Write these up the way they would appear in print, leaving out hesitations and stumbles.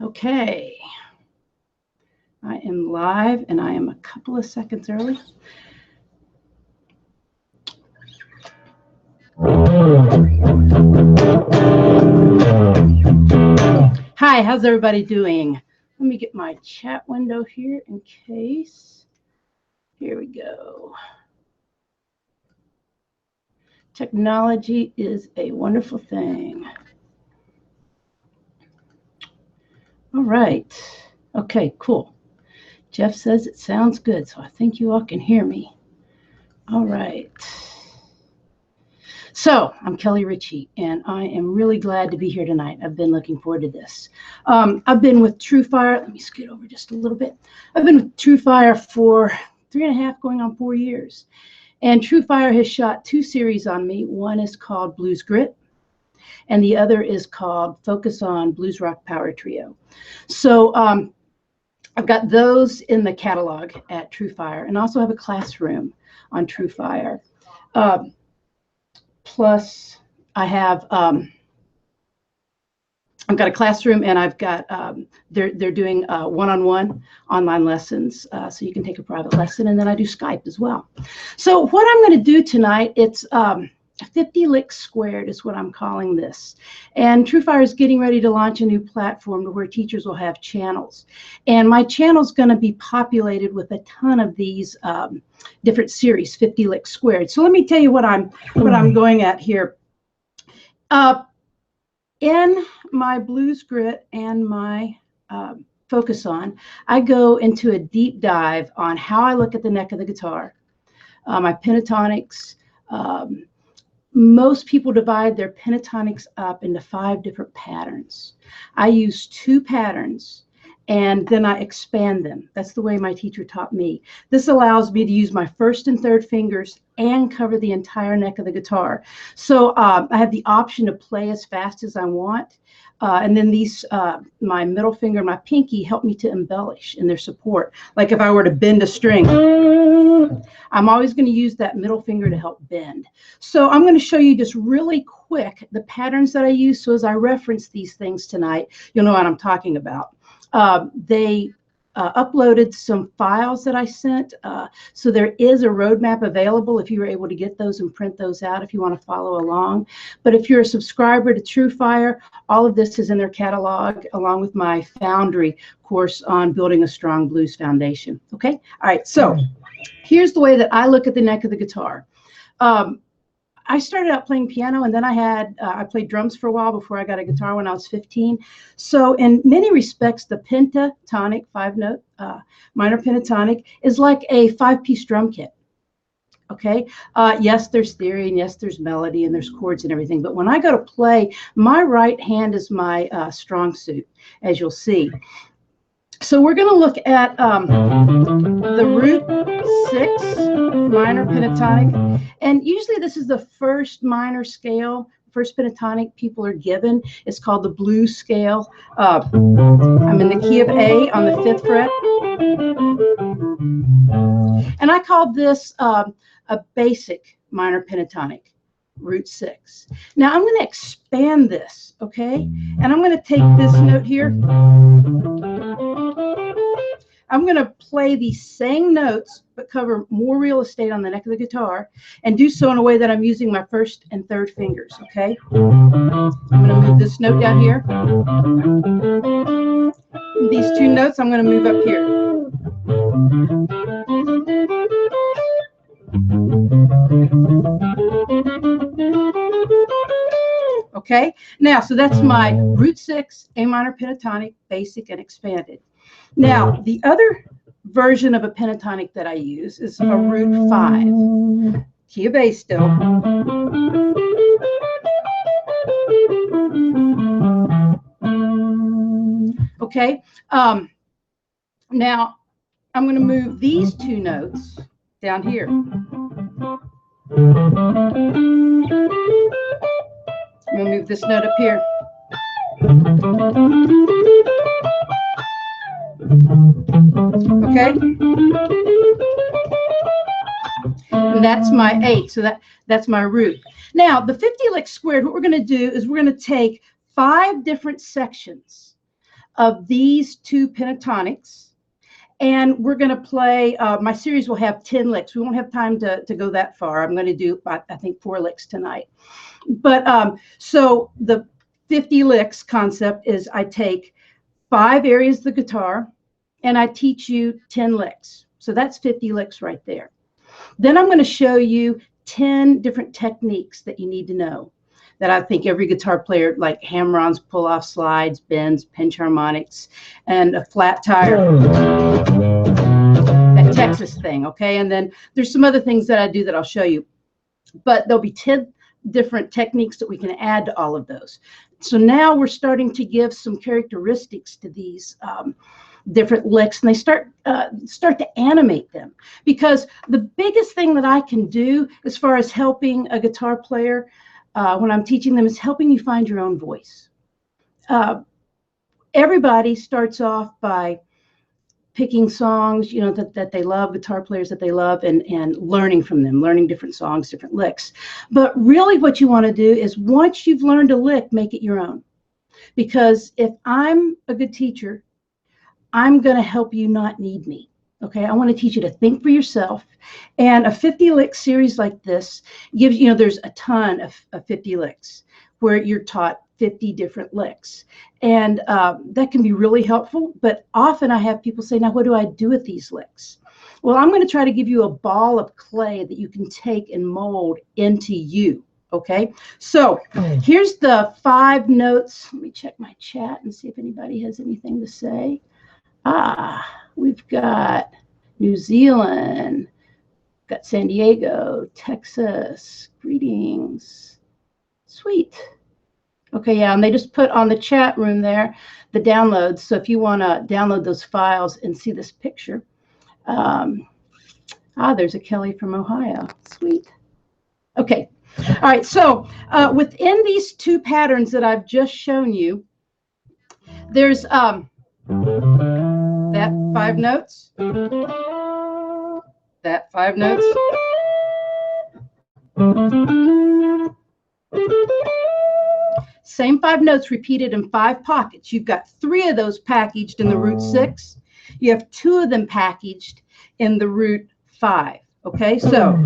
Okay. I am live and I am a couple of seconds early. Hi, how's everybody doing? Let me get my chat window here in case. Here we go. Technology is a wonderful thing. All right. Okay, cool. Jeff says it sounds good, so I think you all can hear me. All right. So I'm Kelly Richey, and I am really glad to be here tonight. I've been looking forward to this. I've been with TrueFire. Let me scoot over just a little bit. I've been with TrueFire for 3.5, going on 4 years. And TrueFire has shot 2 series on me. One is called Blues Grit, and the other is called Focus on Blues Rock Power Trio. So I've got those in the catalog at TrueFire, and also have a classroom on TrueFire. Plus, I have I've got a classroom, and I've got they're doing one-on-one online lessons, so you can take a private lesson, and then I do Skype as well. So what I'm going to do tonight, it's 50 licks squared is what I'm calling this. And TrueFire is getting ready to launch a new platform where teachers will have channels. And my channel is going to be populated with a ton of these different series, 50 licks squared. So let me tell you what I'm going at here. In my Blues Grit and my Focus On, I go into a deep dive on how I look at the neck of the guitar, my pentatonics. Most people divide their pentatonics up into 5 different patterns. I use 2 patterns, and then I expand them. That's the way my teacher taught me. This allows me to use my 1st and 3rd fingers and cover the entire neck of the guitar. So I have the option to play as fast as I want. And then these, my middle finger and my pinky help me to embellish in their support. Like if I were to bend a string, I'm always going to use that middle finger to help bend. So I'm going to show you just really quick the patterns that I use. So as I reference these things tonight, you'll know what I'm talking about. They uploaded some files that I sent. So there is a roadmap available if you were able to get those and print those out if you want to follow along. But if you're a subscriber to TrueFire, all of this is in their catalog along with my Foundry course on building a strong blues foundation. Okay. All right. So here's the way that I look at the neck of the guitar. I started out playing piano, and then I played drums for a while before I got a guitar when I was 15. So in many respects, the pentatonic 5-note minor pentatonic is like a 5-piece drum kit. Okay. Yes, there's theory, and yes, there's melody, and there's chords and everything. But when I go to play, my right hand is my strong suit, as you'll see. So we're going to look at the root 6 minor pentatonic, and usually this is the first minor scale, first pentatonic people are given. It's called the blues scale. I'm in the key of A on the 5th fret, and I call this a basic minor pentatonic, root 6. Now I'm going to expand this, okay, and I'm going to take this note here. I'm going to play these same notes, but cover more real estate on the neck of the guitar, and do so in a way that I'm using my 1st and 3rd fingers, okay? I'm going to move this note down here. These 2 notes, I'm going to move up here. Okay, now, so that's my root 6, A minor pentatonic, basic and expanded. Now, the other version of a pentatonic that I use is a root 5, key of A still. Okay, now I'm going to move these 2 notes down here. I'm going to move this note up here. Okay, and that's my 8, so that's my root. Now the 50 licks squared, what we're going to do is we're going to take 5 different sections of these two pentatonics, and we're going to play, my series will have 10 licks. We won't have time to go that far. I'm going to do, I think, 4 licks tonight. But so the 50 licks concept is I take 5 areas of the guitar and I teach you 10 licks. So that's 50 licks right there. Then I'm going to show you 10 different techniques that you need to know that I think every guitar player, like hammer-ons, pull-off slides, bends, pinch harmonics, and a flat tire, that Texas thing, okay? And then there's some other things that I do that I'll show you. But there'll be 10 different techniques that we can add to all of those. So now we're starting to give some characteristics to these different licks, and they start to animate them. Because the biggest thing that I can do as far as helping a guitar player when I'm teaching them is helping you find your own voice. Everybody starts off by picking songs, you know, that they love, guitar players that they love, and learning from them, learning different songs, different licks. But really what you want to do is once you've learned a lick, make it your own. Because if I'm a good teacher, I'm going to help you not need me. Okay, I want to teach you to think for yourself. And a 50 lick series like this gives, you know, there's a ton of 50 licks where you're taught 50 different licks. And that can be really helpful. But often I have people say, now, what do I do with these licks? Well, I'm going to try to give you a ball of clay that you can take and mold into you. Okay, so here's the 5 notes. Let me check my chat and see if anybody has anything to say. We've got New Zealand, got San Diego, Texas, greetings. Sweet. Okay, yeah, and they just put on the chat room there the downloads. So if you want to download those files and see this picture. There's a Kelly from Ohio. Sweet. Okay. All right, so within these 2 patterns that I've just shown you, there's that 5 notes, that 5 notes, same 5 notes repeated in 5 pockets. You've got 3 of those packaged in the root 6. You have 2 of them packaged in the root 5. Okay, so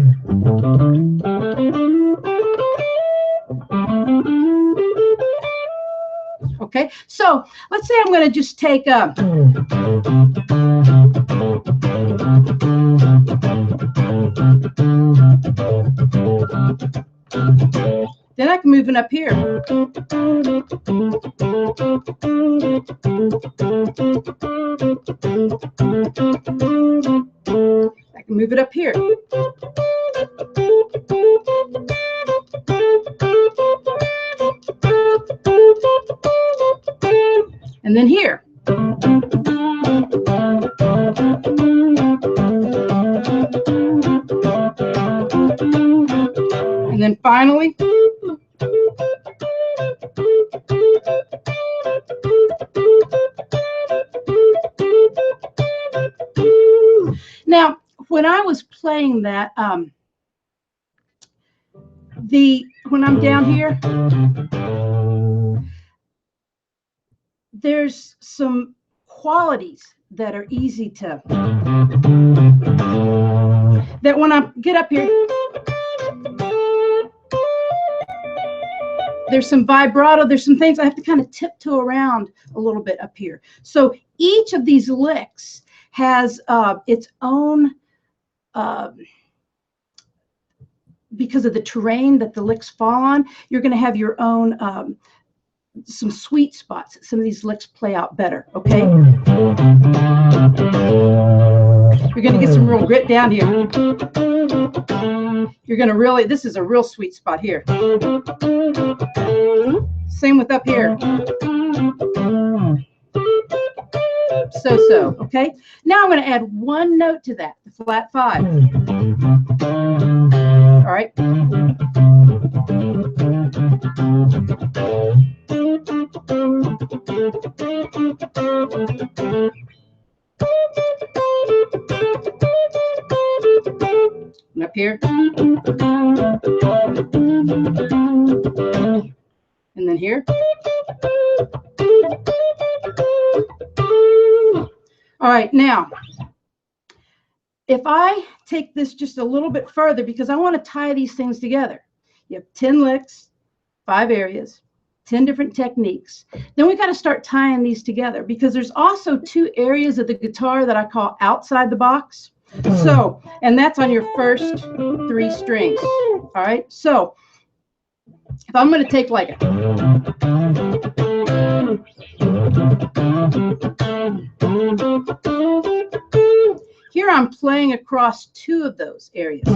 okay, so let's say I'm going to just take a then I can move it up here. I can move it up here. And then here. And then finally, now, when I was playing that, when I'm down here, there's some qualities that are easy to, that when I get up here, there's some vibrato, there's some things I have to kind of tiptoe around a little bit up here. So each of these licks has its own, because of the terrain that the licks fall on, you're going to have your own some sweet spots. Some of these licks play out better, okay? You're going to get some real grit down here. You're going to really, this is a real sweet spot here. Same with up here. So, okay? Now I'm going to add 1 note to that, the flat 5. All right? And up here. And then here. All right, now, if I take this just a little bit further, because I want to tie these things together. You have 10 licks, 5 areas, 10 different techniques. Then we got to start tying these together, because there's also 2 areas of the guitar that I call outside the box. So, and that's on your first 3 strings. All right, so if I'm going to take like here, I'm playing across 2 of those areas.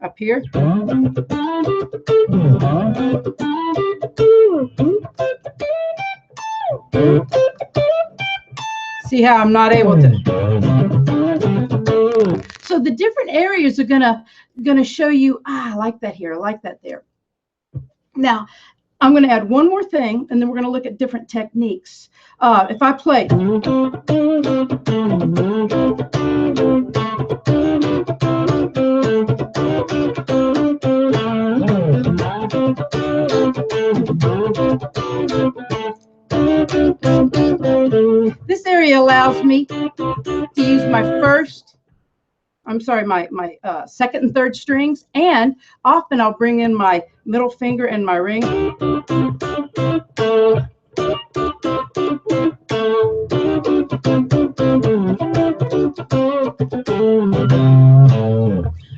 Up here. See how I'm not able to. So the different areas are gonna show you, I like that here, I like that there. Now, I'm going to add one more thing, and then we're going to look at different techniques. If I play, this area allows me to use my my second and third strings, and often I'll bring in my middle finger and my ring.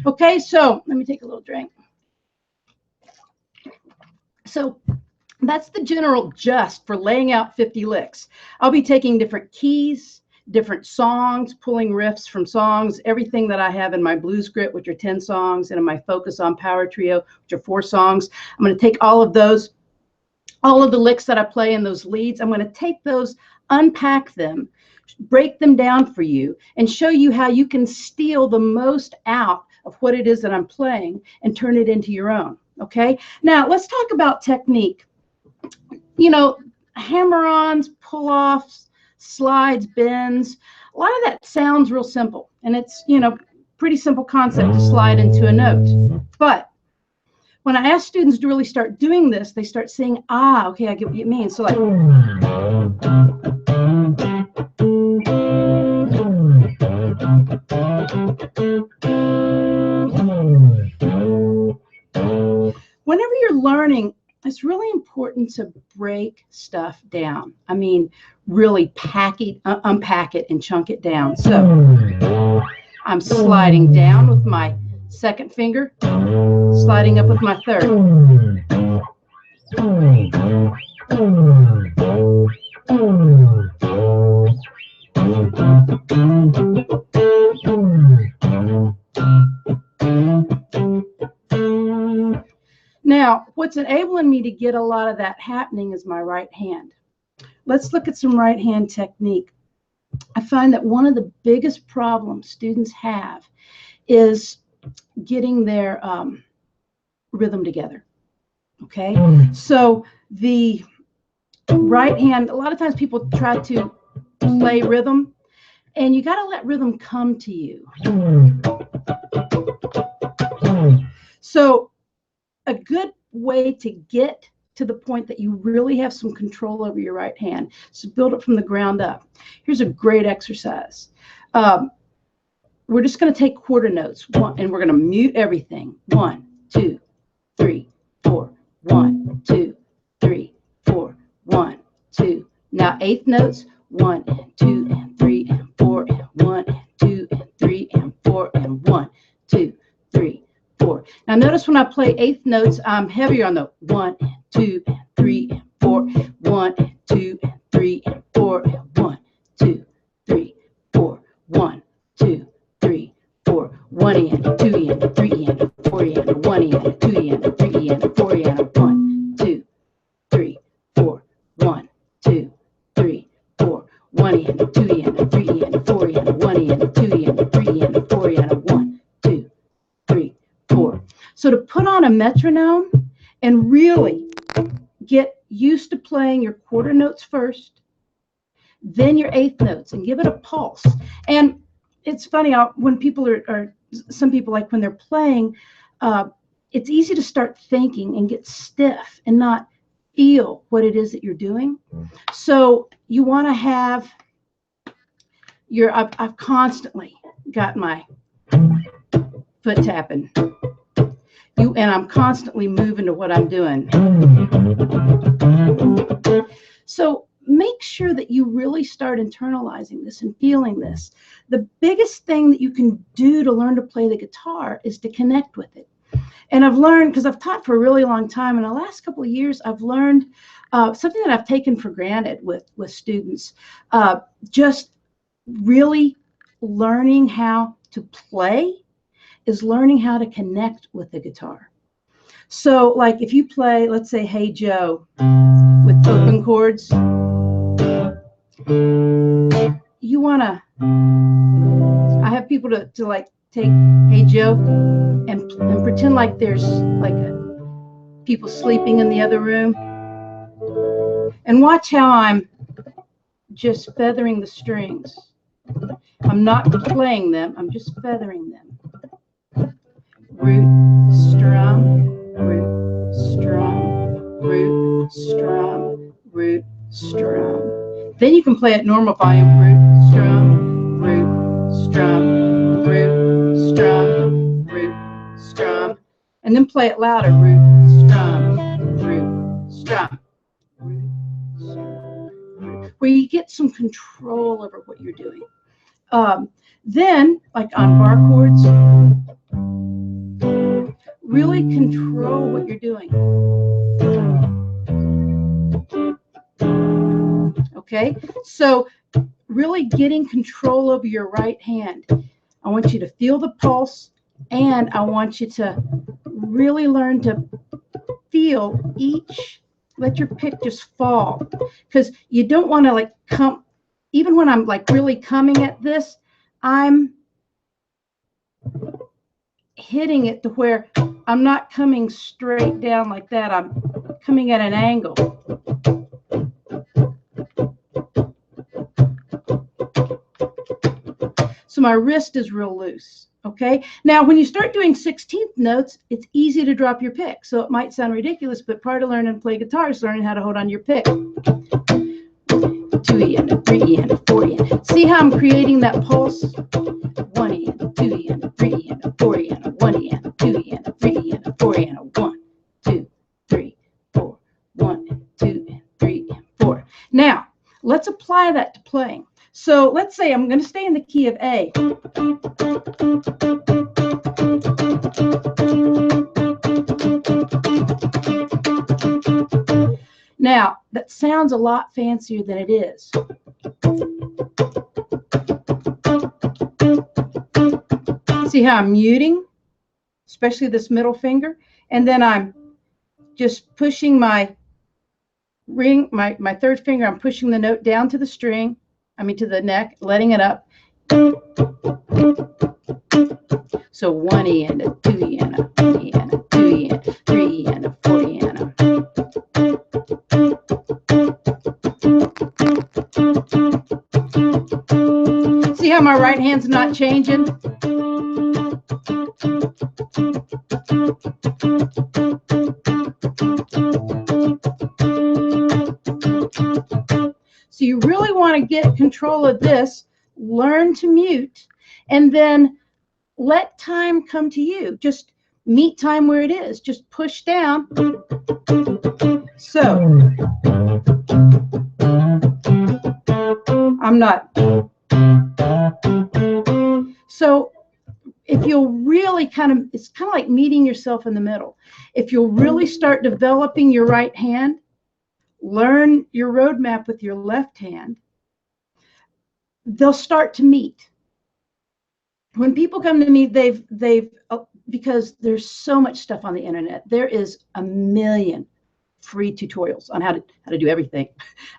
Okay, so let me take a little drink. So that's the general gist for laying out 50 licks. I'll be taking different keys, different songs, pulling riffs from songs, everything that I have in my blues grit, which are 10 songs, and in my Focus on Power Trio, which are 4 songs. I'm going to take all of those, all of the licks that I play in those leads. I'm going to take those, unpack them, break them down for you, and show you how you can steal the most out of what it is that I'm playing and turn it into your own. Okay, now let's talk about technique. You know, hammer-ons, pull-offs, slides, bends, a lot of that sounds real simple, and it's, you know, pretty simple concept to slide into a note. But when I ask students to really start doing this, they start saying, ah, okay, I get what you mean. So like, whenever you're learning, it's really important to break stuff down. I mean, really pack it, unpack it, and chunk it down. So I'm sliding down with my second finger, sliding up with my third. Now, what's enabling me to get a lot of that happening is my right hand. Let's look at some right hand technique. I find that one of the biggest problems students have is getting their rhythm together. Okay, so the right hand, a lot of times people try to play rhythm, and you got to let rhythm come to you. So a good way to get to the point that you really have some control over your right hand, so build it from the ground up. Here's a great exercise. We're just going to take quarter notes, and we're going to mute everything. 1, 2, 3, 4. 1, 2, 3, 4. 1, 2. Now eighth notes. 1 and 2 and 3 and 4 and 1 and 2 and 3 and 4 and 1, 2, 3, 4. Now notice when I play eighth notes, I'm heavier on the 1 and 2 and 3 and 4, 1 and 2 and 3 and 4 and 1, 2, 3, 4, 1, 2, 3, 4, 1 and 2 and 3 and 4 and 1 and 2 and 3 and 4 and 1, 2, 3, 4, 1, 2, 3, 4, 1 and 2 and 3 and 4 and 1 and 2 and 3 and 4 and 1, 2, 3, 4. So to put on a metronome and really get used to playing your quarter notes first, then your eighth notes, and give it a pulse. And it's funny, when people some people, like when they're playing, it's easy to start thinking and get stiff and not feel what it is that you're doing. So you want to have your, I've constantly got my foot tapping. And I'm constantly moving to what I'm doing. So make sure that you really start internalizing this and feeling this. The biggest thing that you can do to learn to play the guitar is to connect with it. And I've learned, because I've taught for a really long time, in the last couple of years, I've learned something that I've taken for granted with students, just really learning how to play is learning how to connect with the guitar. So like if you play, let's say, Hey Joe with open chords, you want to, I have people to like take Hey Joe and pretend like there's like people sleeping in the other room, and watch how I'm just feathering the strings. I'm not playing them, I'm just feathering them. Root, strum, root, strum, root, strum, root, strum. Then you can play at normal volume. Root, strum, root, strum, root, strum, root, strum. And then play it louder. Root, strum, root, strum, root, strum, root. Where you get some control over what you're doing. Then, like on bar chords, really control what you're doing. Okay, so really getting control over your right hand. I want you to feel the pulse, and I want you to really learn to feel each, let your pick just fall, because you don't want to like come, even when I'm like really coming at this, I'm hitting it to where I'm not coming straight down like that. I'm coming at an angle. So my wrist is real loose. Okay. Now, when you start doing 16th notes, it's easy to drop your pick. So it might sound ridiculous, but part of learning to play guitar is learning how to hold on your pick. 2 E and a 3 E and a 4 E. See how I'm creating that pulse? 1 E and a 2 E and a 3 E and a 4 E and a 1 E and a 2 E and a 3 E and a 4 E and a 1, 2, 3, 4, 1, 2, and 3, and 4. Now, let's apply that to playing. So let's say I'm going to stay in the key of A. Now, that sounds a lot fancier than it is. See how I'm muting, especially this middle finger, and then I'm just pushing my ring, my third finger, I'm pushing the note down to the string, to the neck, letting it up. So 1 E and a 2 E and a 1 E and a 2 E and a 3 E and a 4 E and a. See how my right hand's not changing? So you really want to get control of this, learn to mute, and then let time come to you. Just meet time where it is. Just push down. So I'm not. So if you'll really it's kind of like meeting yourself in the middle. If you'll really start developing your right hand, learn your roadmap with your left hand, they'll start to meet. When people come to me, they've because there's so much stuff on the internet. There is a million free tutorials on how to do everything.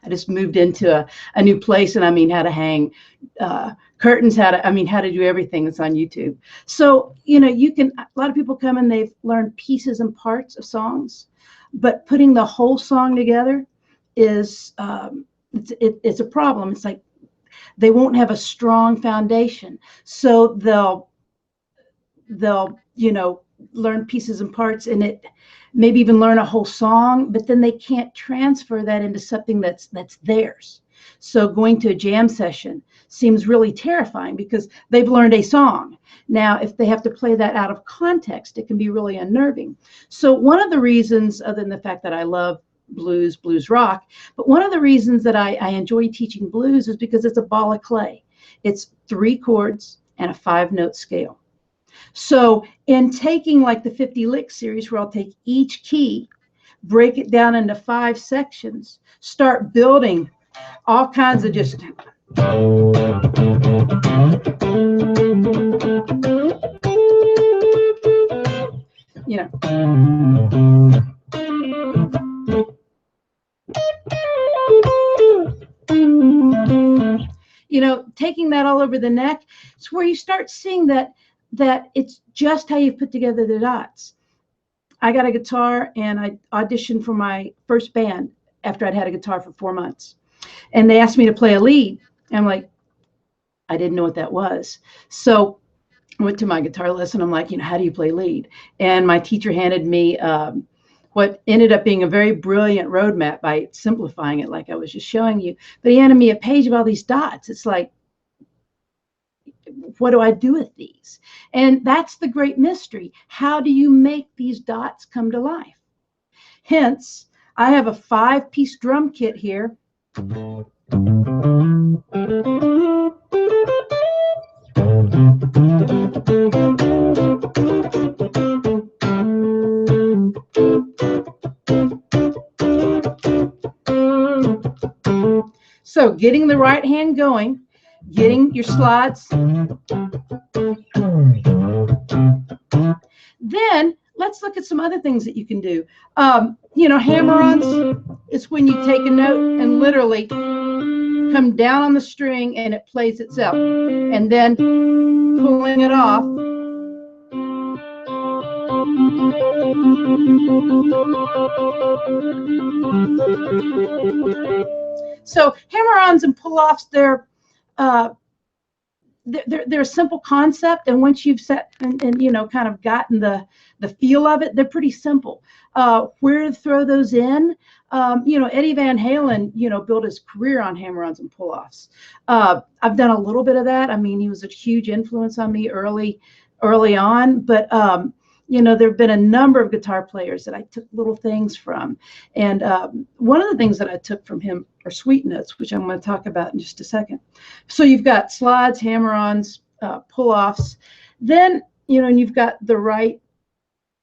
I just moved into a new place, and how to hang curtains, how to do everything that's on YouTube. So you can. A lot of people come and they've learned pieces and parts of songs, but putting the whole song together is it's a problem. It's like they won't have a strong foundation, so they'll learn pieces and parts in it, maybe even learn a whole song, but then they can't transfer that into something that's theirs. So going to a jam session seems really terrifying because they've learned a song. Now, if they have to play that out of context, it can be really unnerving. So one of the reasons, other than the fact that I love blues rock, but one of the reasons that I enjoy teaching blues is because it's a ball of clay. It's 3 chords and a 5-note scale. So in taking like the 50 lick series, where I'll take each key, break it down into 5 sections, start building all kinds of just, you know, taking that all over the neck, it's where you start seeing that it's just how you put together the dots. I got a guitar and I auditioned for my first band after I'd had a guitar for 4 months. And they asked me to play a lead. I'm like, I didn't know what that was. So I went to my guitar lesson. I'm like, how do you play lead? And my teacher handed me what ended up being a very brilliant roadmap by simplifying it like I was just showing you. But he handed me a page of all these dots. It's like, what do I do with these? And that's the great mystery. How do you make these dots come to life? Hence, I have a 5-piece drum kit here. So getting the right hand going, getting your slides. Then let's look at some other things that you can do. Hammer-ons is when you take a note and literally come down on the string and it plays itself. And then pulling it off. So hammer-ons and pull-offs, they're a simple concept, and once you've set and kind of gotten the feel of it, they're pretty simple. Where to throw those in? Eddie Van Halen, built his career on hammer-ons and pull-offs. I've done a little bit of that. I mean, he was a huge influence on me early on, but there have been a number of guitar players that I took little things from. And one of the things that I took from him are sweep notes, which I'm going to talk about in just a second. So you've got slides, hammer-ons, pull-offs. Then, and you've got the right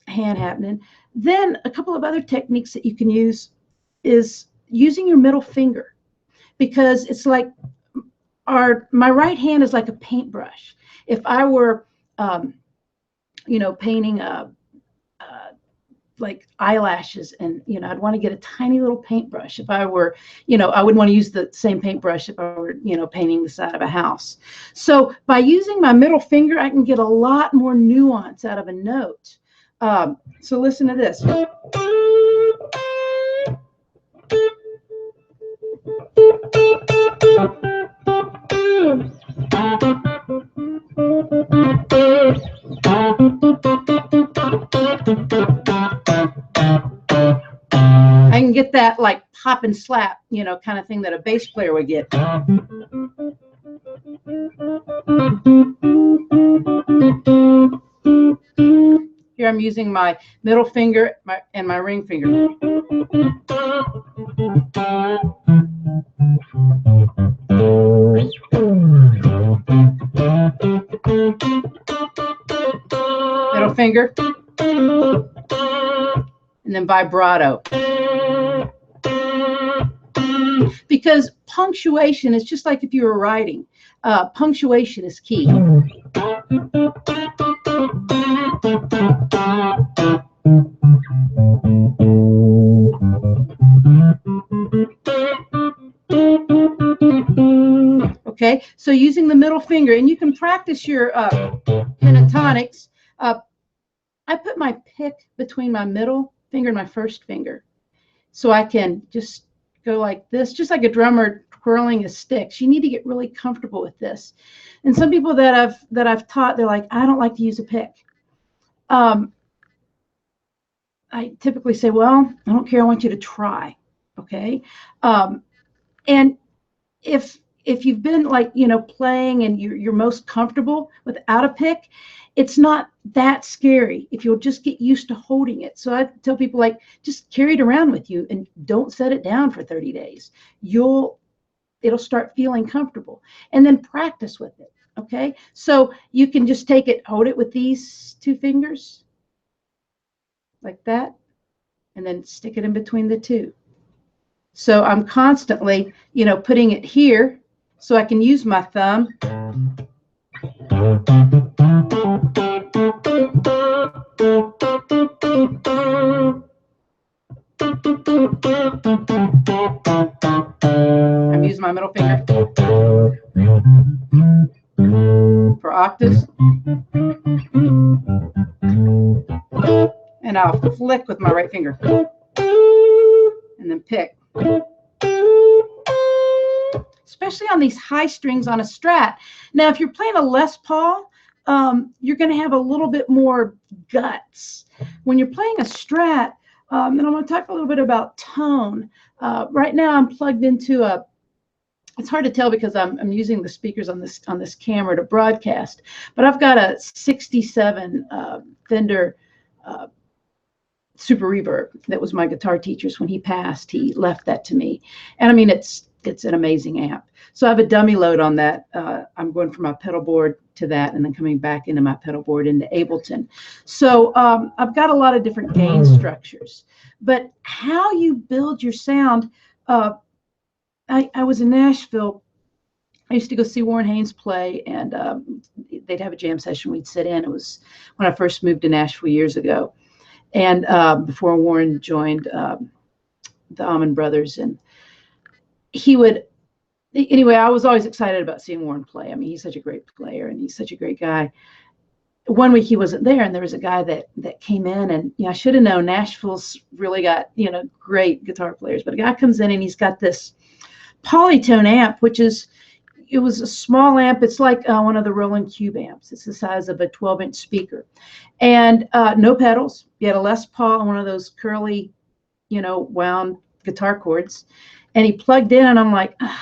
hand happening. Then a couple of other techniques that you can use is using your middle finger, because it's like my right hand is like a paintbrush. If I were painting like eyelashes, and I'd want to get a tiny little paintbrush. If I were, I would want to use the same paintbrush if I were, painting the side of a house. So by using my middle finger, I can get a lot more nuance out of a note. So listen to this. I can get that like pop and slap, kind of thing that a bass player would get. Here I'm using my middle finger and my ring finger. Middle finger. And then vibrato. Because punctuation is just like if you were writing. Punctuation is key. Okay, so using the middle finger, and you can practice your pentatonics. I put my pick between my middle finger and my first finger, so I can just go like this, just like a drummer twirling his sticks. You need to get really comfortable with this. And some people that I've taught, they're like, I don't like to use a pick. I typically say, well, I don't care. I want you to try. Okay. And if you've been like, playing and you're most comfortable without a pick, it's not that scary if you'll just get used to holding it. So I tell people, like, just carry it around with you and don't set it down for 30 days. It'll start feeling comfortable, and then practice with it. Okay. So you can just take it, hold it with these 2 fingers like that, and then stick it in between the 2. So I'm constantly, putting it here so I can use my thumb. I'm using my middle finger for octaves. And I'll flick with my right finger. And then pick. Especially on these high strings on a Strat. Now, if you're playing a Les Paul, you're going to have a little bit more guts. When you're playing a Strat, and I'm going to talk a little bit about tone. Right now, I'm plugged into it's hard to tell because I'm using the speakers on this camera to broadcast, but I've got a 67 Fender Super Reverb that was my guitar teacher's. When he passed, he left that to me, and I mean it's an amazing amp. So I have a dummy load on that. I'm going from my pedal board to that, and then coming back into my pedal board into Ableton. So I've got a lot of different gain structures, but how you build your sound. I was in Nashville. I used to go see Warren Haynes play, and they'd have a jam session. We'd sit in. It was when I first moved to Nashville years ago, and before Warren joined the Allman Brothers. And he would, anyway, I was always excited about seeing Warren play. I mean, he's such a great player, and he's such a great guy. One week he wasn't there, and there was a guy that came in, and I should have known Nashville's really got great guitar players. But a guy comes in, and he's got this Polytone amp, it was a small amp. It's like one of the Roland Cube amps. It's the size of a 12-inch speaker, and no pedals. You had a Les Paul and one of those curly, wound guitar cords, and he plugged in, and I'm like, I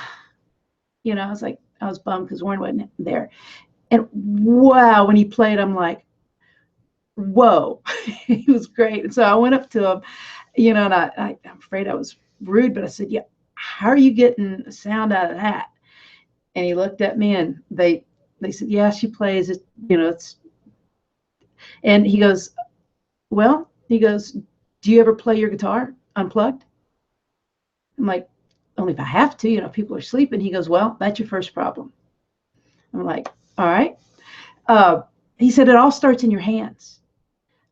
was bummed because Warren wasn't there. And wow, when he played, I'm like, whoa, he was great. And so I went up to him, and I'm afraid I was rude, but I said, yeah, how are you getting a sound out of that? And he looked at me, and they said, yeah, she plays it, it's, and he goes, do you ever play your guitar unplugged? I'm like, only if I have to, people are sleeping. He goes, well, that's your first problem. I'm like, all right. He said, it all starts in your hands.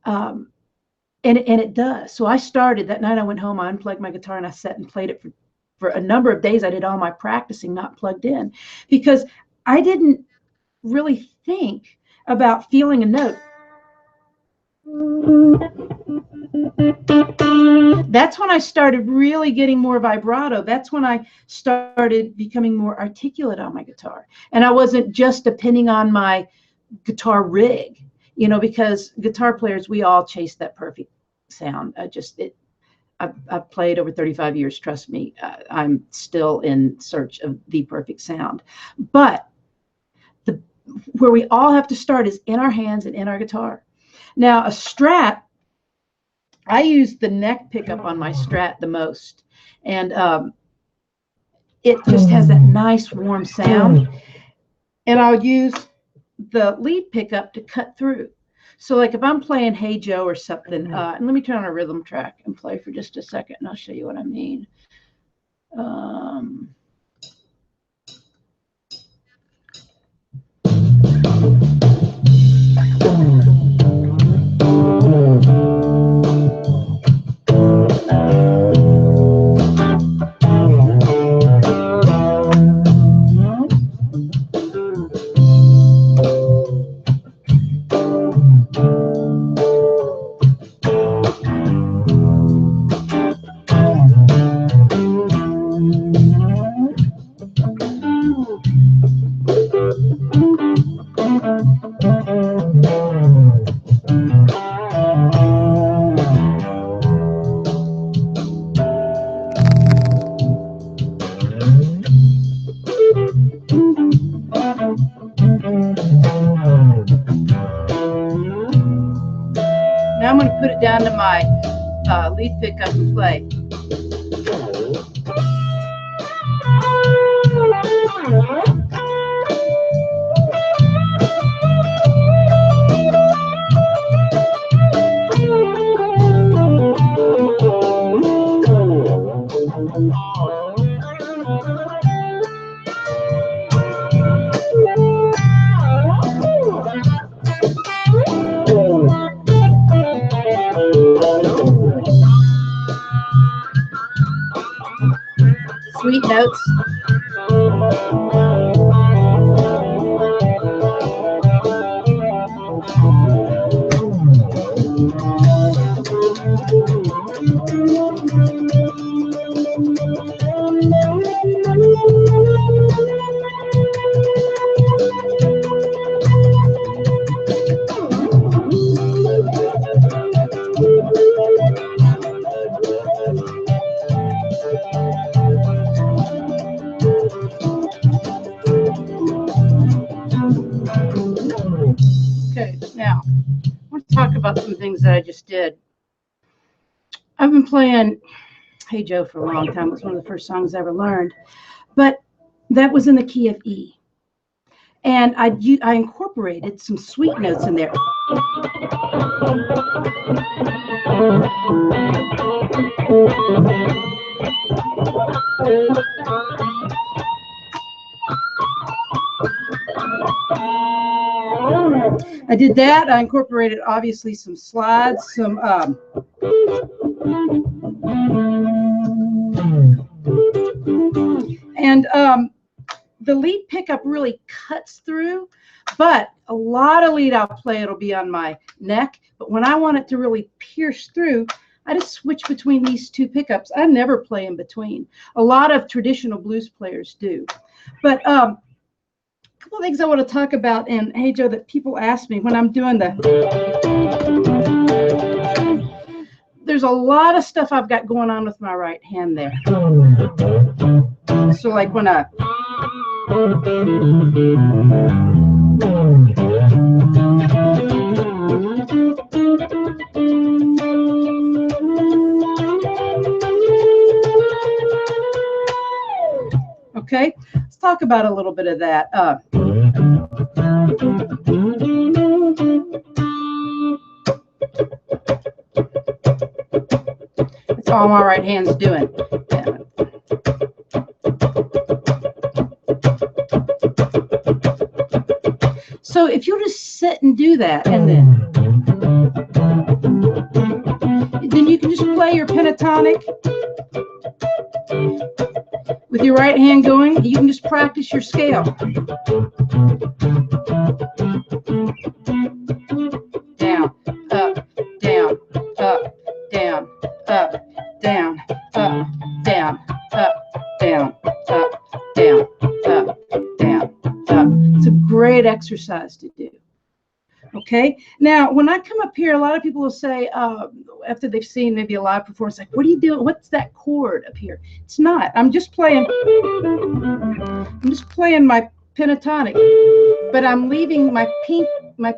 And it does. So I started that night. I went home, I unplugged my guitar, and I sat and played it for a number of days. I did all my practicing not plugged in because I didn't really think about feeling a note. That's when I started really getting more vibrato. That's when I started becoming more articulate on my guitar. And I wasn't just depending on my guitar rig, because guitar players, we all chase that perfect sound. I've played over 35 years. Trust me, I'm still in search of the perfect sound. But where we all have to start is in our hands and in our guitar. Now, a Strat, I use the neck pickup on my Strat the most. And it just has that nice warm sound. And I'll use the lead pickup to cut through. So like if I'm playing Hey Joe or something, and let me turn on a rhythm track and play for just a second, and I'll show you what I mean. I'm going to put it down to my lead pickup and play. Sweet notes. Okay, now I want to talk about some things that I just did. I've been playing Hey Joe for a long time. It was one of the first songs I ever learned, but that was in the key of E. And I incorporated some sweet notes in there. I did that. I incorporated obviously some slides, some and the lead pickup really cuts through, but a lot of lead I'll play, it'll be on my neck. But when I want it to really pierce through, I just switch between these two pickups. I never play in between. A lot of traditional blues players do. But a couple of things I want to talk about in Hey Joe that people ask me when I'm doing there's a lot of stuff I've got going on with my right hand there. So like when I okay, let's talk about a little bit of that. That's all my right hand's doing. So if you just sit and do that, and then you can just play your pentatonic with your right hand going. You can just practice your scale. Down, up, down, up, down, up, down, up, down, up, down, up, down, up, down, up. It's a great exercise to do. Okay, now when I come up here, a lot of people will say, after they've seen maybe a live performance, like, what are you doing? What's that chord up here? It's not. I'm just playing my pentatonic, but I'm leaving my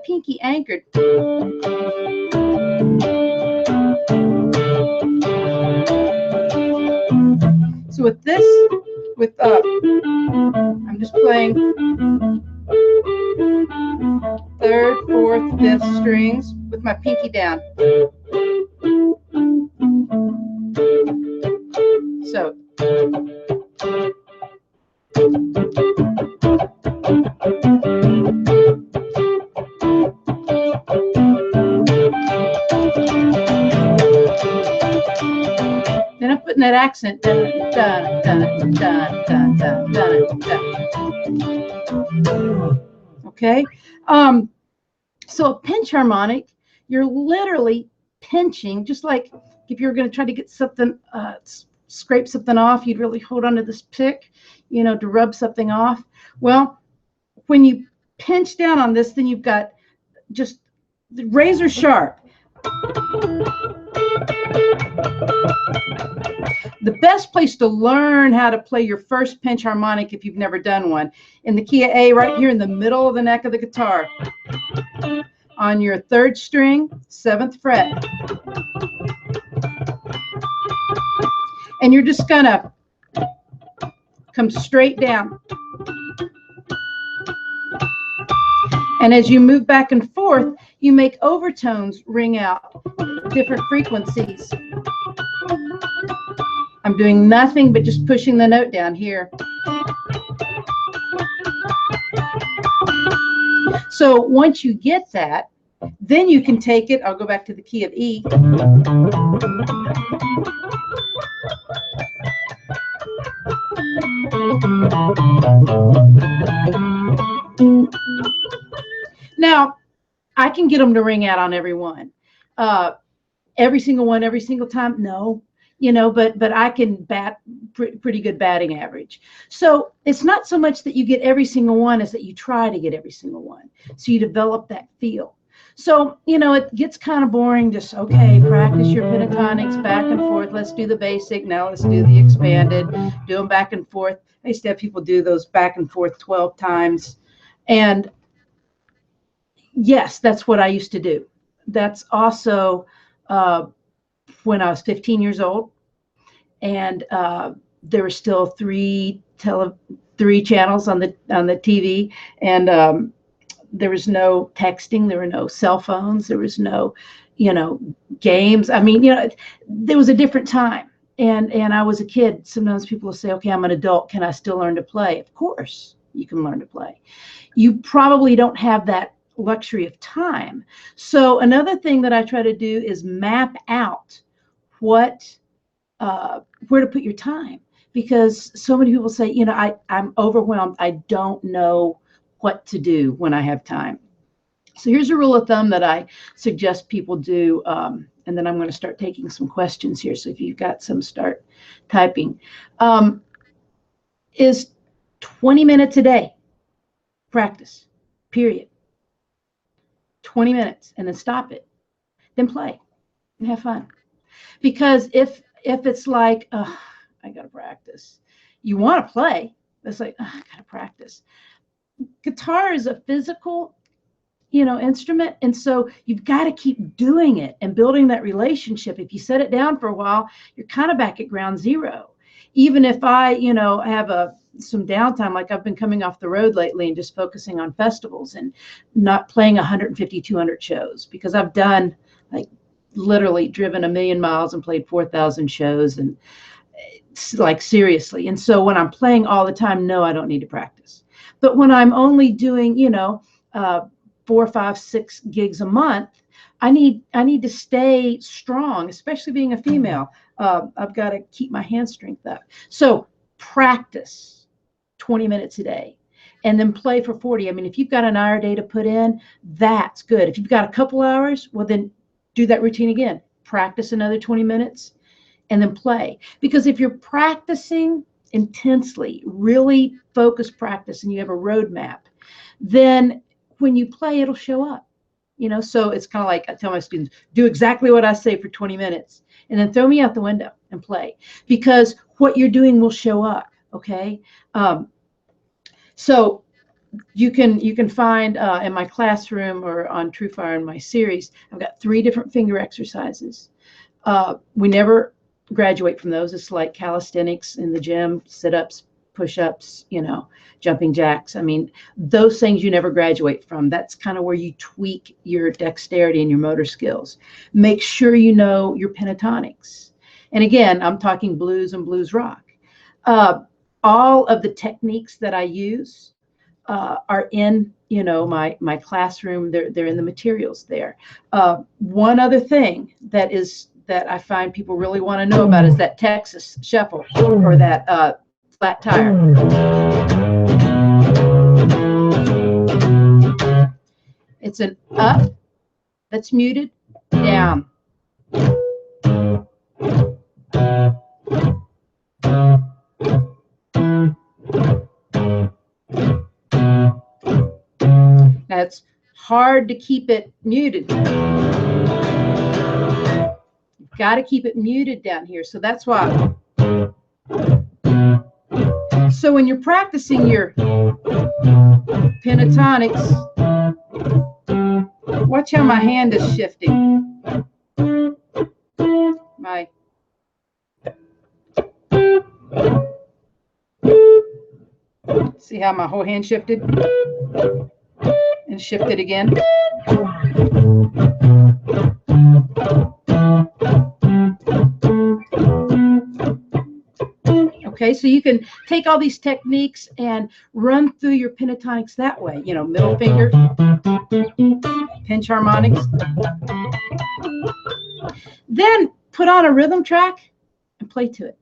pinky anchored. So with this, I'm just playing third, fourth, fifth strings with my pinky down. So then I'm putting that accent. Dun, dun, dun, dun, dun, dun, dun, dun. Okay. So a pinch harmonic, you're literally pinching, just like if you're going to try to get something, scrape something off, you'd really hold onto this pick, you know, to rub something off. Well, when you pinch down on this, then you've got just razor sharp. The best place to learn how to play your first pinch harmonic, if you've never done one, in the key of A, right here in the middle of the neck of the guitar. on your 3rd string, 7th fret. And you're just gonna come straight down. And as you move back and forth, you make overtones ring out different frequencies. I'm doing nothing but just pushing the note down here. So once you get that, then you can take it. I'll go back to the key of E. Now, I can get them to ring out on every one. Every single one, every single time? No. You know, but I can bat pretty good batting average. So it's not so much that you get every single one as that you try to get every single one. So you develop that feel. So, you know, it gets kind of boring. Just, okay, practice your pentatonics back and forth. Let's do the basic. Now let's do the expanded. Do them back and forth. I used to have people do those back and forth 12 times. And yes, that's what I used to do. That's also when I was 15 years old, and there were still three channels on the TV, and there was no texting, there were no cell phones, there was no, you know, games. I mean, you know, there was a different time, and I was a kid. Sometimes people will say, okay, I'm an adult, can I still learn to play? Of course you can learn to play. You probably don't have that luxury of time. So another thing that I try to do is map out where to put your time, because so many people say, you know, I'm overwhelmed. I don't know what to do when I have time. So here's a rule of thumb that I suggest people do, and then I'm going to start taking some questions here. So if you've got some, start typing. Is 20 minutes a day practice, period. 20 minutes, and then stop it, then play and have fun. Because if it's like, oh, I gotta practice, you want to play, it's like, oh, I gotta practice. Guitar is a physical, you know, instrument, and so you've got to keep doing it and building that relationship. If you set it down for a while, you're kind of back at ground zero. Even if I, you know, have some downtime, like I've been coming off the road lately and just focusing on festivals and not playing 150, 200 shows, because I've done, like, literally driven 1,000,000 miles and played 4,000 shows, and like, seriously. And so when I'm playing all the time, no, I don't need to practice. But when I'm only doing, you know, 4, 5, 6 gigs a month, I need to stay strong, especially being a female. I've got to keep my hand strength up. So practice 20 minutes a day, and then play for 40. I mean, if you've got an hour a day to put in, that's good. If you've got a couple hours, well, then do that routine again. Practice another 20 minutes, and then play. Because if you're practicing intensely, really focused practice, and you have a roadmap, then when you play, it'll show up. You know, so it's kind of like I tell my students, do exactly what I say for 20 minutes, and then throw me out the window and play, because what you're doing will show up. Okay. So you can find in my classroom or on TrueFire in my series, I've got 3 different finger exercises. We never graduate from those. It's like calisthenics in the gym, sit-ups, push-ups, you know, jumping jacks. I mean, those things you never graduate from. That's kind of where you tweak your dexterity and your motor skills. Make sure you know your pentatonics. And again, I'm talking blues and blues rock. All of the techniques that I use are in, you know, my classroom. They're in the materials there. One other thing that I find people really want to know about is that Texas shuffle, or that flat tire. It's an up that's muted, down. Now it's hard to keep it muted. You've got to keep it muted down here. So that's why. So when you're practicing your pentatonics, Watch how my hand is shifting. See how my whole hand shifted? And shifted again. Okay, so you can take all these techniques and run through your pentatonics that way. You know, middle finger, pinch harmonics. Then put on a rhythm track and play to it.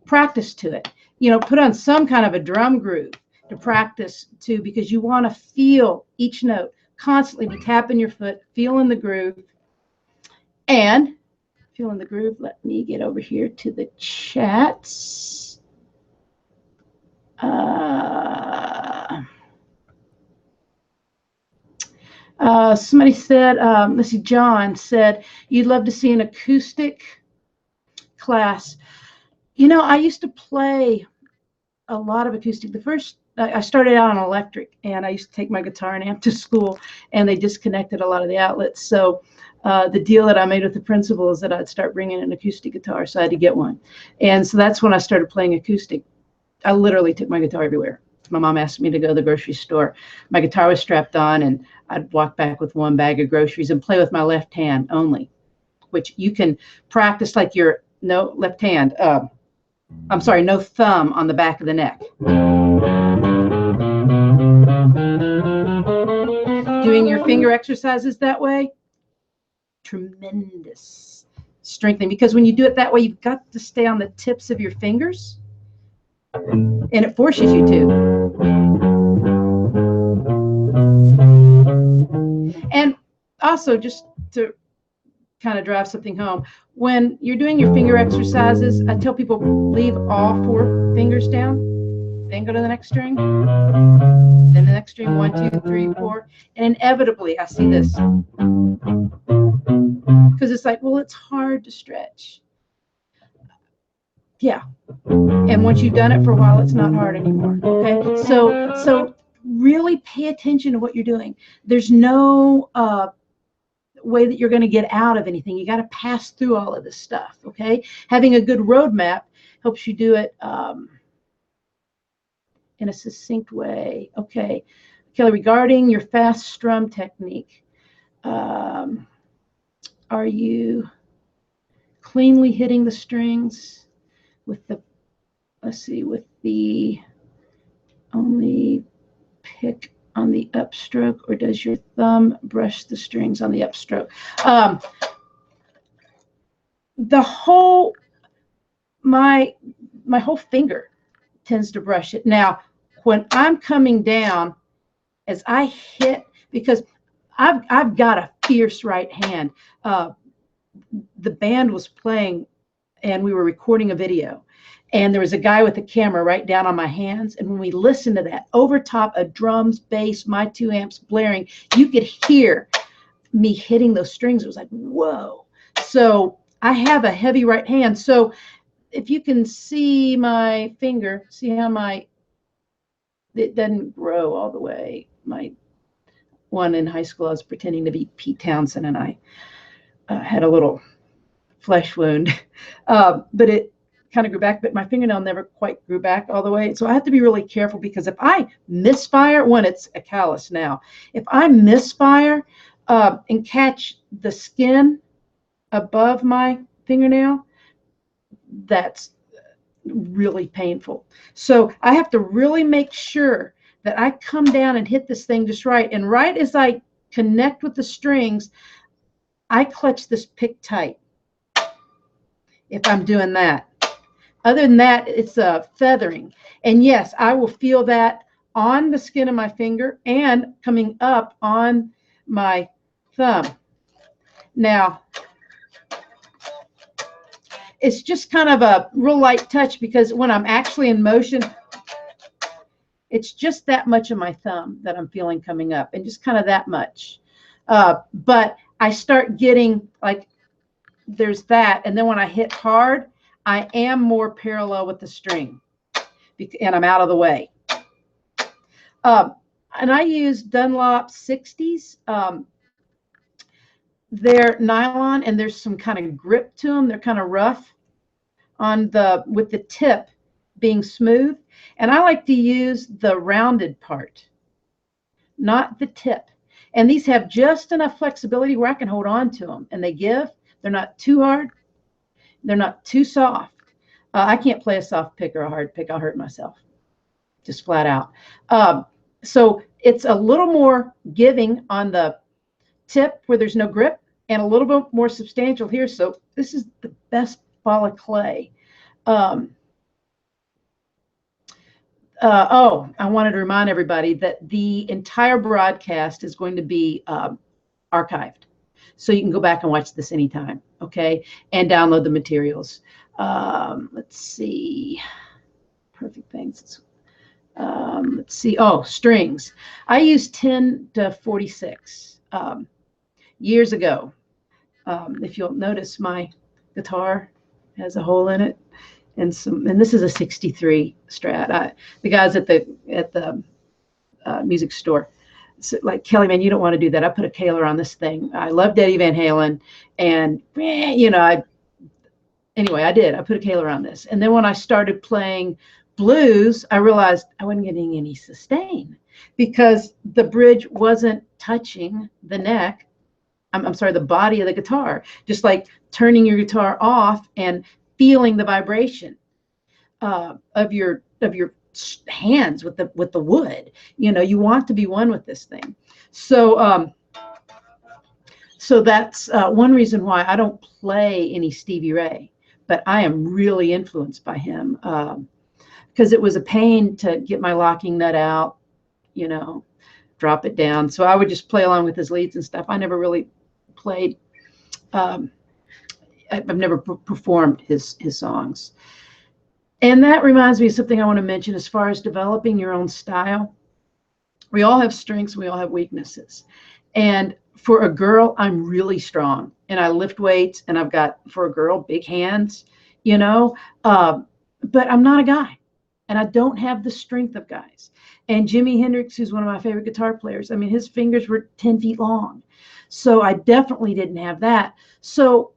Practice to it. You know, put on some kind of a drum groove to practice to, because you want to feel each note, constantly be tapping your foot, feeling the groove. And feeling the groove, let me get over here to the chats. Somebody said, let's see, John said, you'd love to see an acoustic class. You know, I used to play a lot of acoustic. I started out on electric, and I used to take my guitar and amp to school, and they disconnected a lot of the outlets. So the deal that I made with the principal is that I'd start bringing an acoustic guitar, so I had to get one. And so that's when I started playing acoustic. I literally took my guitar everywhere. My mom asked me to go to the grocery store. My guitar was strapped on, and I'd walk back with one bag of groceries and play with my left hand only, which you can practice like your left hand. I'm sorry, no thumb on the back of the neck. Doing your finger exercises that way, tremendous strengthening, because when you do it that way, you've got to stay on the tips of your fingers, and it forces you to. And also, just to kind of drive something home, when you're doing your finger exercises, I tell people leave all 4 fingers down, then go to the next string, then the next string, 1, 2, 3, 4, and inevitably I see this, because it's like, well, it's hard to stretch. Yeah, and once you've done it for a while, it's not hard anymore. Okay, so really pay attention to what you're doing. There's no way that you're going to get out of anything. You got to pass through all of this stuff. Okay, having a good roadmap helps you do it in a succinct way. Okay, Kelly, regarding your fast strum technique, are you cleanly hitting the strings with the, let's see, with the only pick on the upstroke, or does your thumb brush the strings on the upstroke? The whole, my whole finger tends to brush it. Now, when I'm coming down, as I hit, because I've got a fierce right hand. The band was playing, and we were recording a video, and there was a guy with a camera right down on my hands. And when we listened to that, over top of drums, bass, my 2 amps blaring, you could hear me hitting those strings. It was like, whoa. So I have a heavy right hand. So if you can see my finger, see how it doesn't grow all the way. My one in high school, I was pretending to be Pete Townsend, and I had a little flesh wound, but it kind of grew back, but my fingernail never quite grew back all the way. So I have to be really careful, because if I misfire, it's a callus now. If I misfire and catch the skin above my fingernail, that's really painful. So I have to really make sure that I come down and hit this thing just right. And right as I connect with the strings, I clutch this pick tight if I'm doing that. Other than that, it's a feathering. And yes, I will feel that on the skin of my finger and coming up on my thumb. Now, it's just kind of a real light touch, because when I'm actually in motion, it's just that much of my thumb that I'm feeling coming up, and just kind of that much. But I start getting like, there's that. And then when I hit hard, I am more parallel with the string, and I'm out of the way. And I use Dunlop 60s. they're nylon and there's some kind of grip to them. They're kind of rough on with the tip being smooth. And I like to use the rounded part, not the tip. And these have just enough flexibility where I can hold on to them, and they give. They're not too hard. They're not too soft. I can't play a soft pick or a hard pick. I'll hurt myself, just flat out. So it's a little more giving on the tip where there's no grip, and a little bit more substantial here. So this is the best ball of clay. Oh, I wanted to remind everybody that the entire broadcast is going to be archived. So you can go back and watch this anytime, okay? And download the materials. Let's see. Perfect things. Let's see. Oh, strings. I used 10 to 46 years ago. If you'll notice, my guitar has a hole in it, and this is a 63 Strat. The guys at the music store, so like, Kelly, man, you don't want to do that. I put a Kaler on this thing. I loved Eddie Van Halen, and you know, anyway, I did. I put a Kaler on this, and then when I started playing blues, I realized I wasn't getting any sustain because the bridge wasn't touching the neck. I'm sorry, the body of the guitar. Just like turning your guitar off and feeling the vibration of your hands with the wood. You know, you want to be one with this thing. So so that's one reason why I don't play any Stevie Ray, but I am really influenced by him because it was a pain to get my locking nut out, you know, drop it down. So I would just play along with his leads and stuff. I never really played. I've never performed his songs. And that reminds me of something I want to mention as far as developing your own style. We all have strengths, we all have weaknesses. And for a girl, I'm really strong, and I lift weights, and I've got, for a girl, big hands, you know, but I'm not a guy, and I don't have the strength of guys. And Jimi Hendrix, who's one of my favorite guitar players, I mean, his fingers were 10 feet long. So I definitely didn't have that. So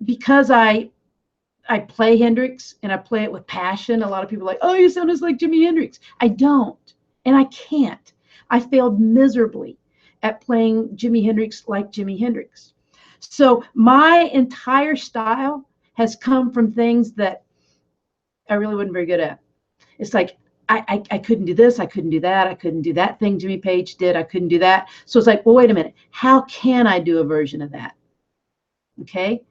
because I play Hendrix and I play it with passion, a lot of people are like, oh, you sound just like Jimi Hendrix. I don't, and I can't. I failed miserably at playing Jimi Hendrix like Jimi Hendrix. So my entire style has come from things that I really wasn't very good at. It's like, I couldn't do this, I couldn't do that, I couldn't do that thing Jimmy Page did, I couldn't do that. So it's like, well, wait a minute, how can I do a version of that? Okay.